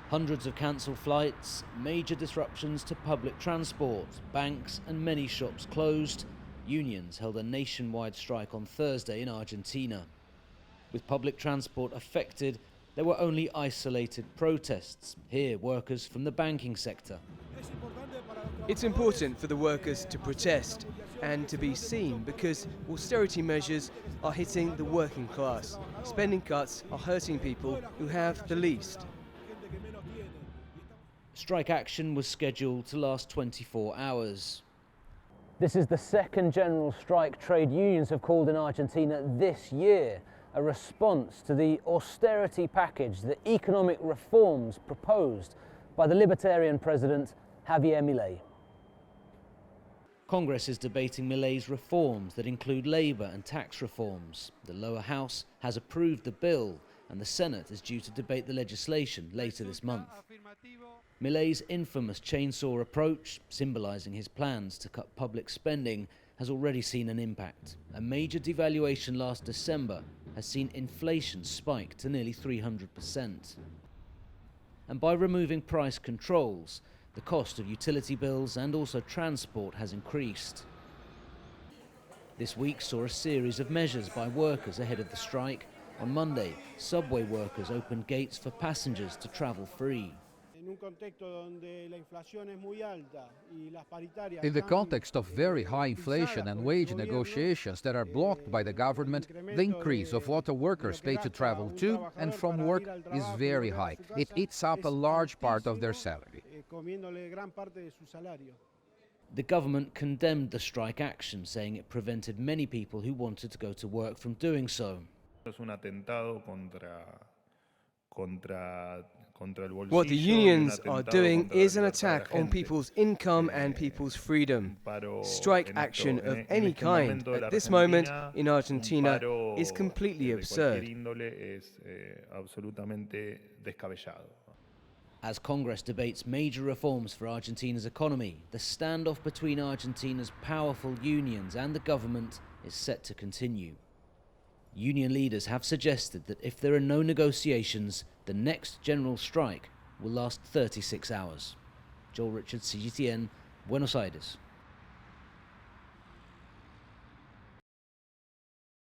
Hundreds of cancelled flights, major disruptions to public transport, banks and many shops closed. Unions held a nationwide strike on Thursday in Argentina. With public transport affected, there were only isolated protests. Here, workers from the banking sector. It's important for the workers to protest and to be seen because austerity measures are hitting the working class. Spending cuts are hurting people who have the least. Strike action was scheduled to last 24 hours. This is the second general strike trade unions have called in Argentina this year, a response to the austerity package, the economic reforms proposed by the libertarian president Javier Milei. Congress is debating Milei's reforms that include labour and tax reforms. The lower house has approved the bill and the Senate is due to debate the legislation later this month. Milei's infamous chainsaw approach, symbolising his plans to cut public spending, has already seen an impact. A major devaluation last December has seen inflation spike to nearly 300%. And by removing price controls, the cost of utility bills and also transport has increased. This week saw a series of measures by workers ahead of the strike. On Monday, subway workers opened gates for passengers to travel free. In the context of very high inflation and wage negotiations that are blocked by the government, the increase of what the workers pay to travel to and from work is very high. It eats up a large part of their salary. The government condemned the strike action, saying it prevented many people who wanted to go to work from doing so. What the unions are doing is an attack on people's income and people's freedom. Strike action of any kind at this moment in Argentina is completely absurd. As Congress debates major reforms for Argentina's economy, the standoff between Argentina's powerful unions and the government is set to continue. Union leaders have suggested that if there are no negotiations, the next general strike will last 36 hours. Joel Richards, CGTN, Buenos Aires.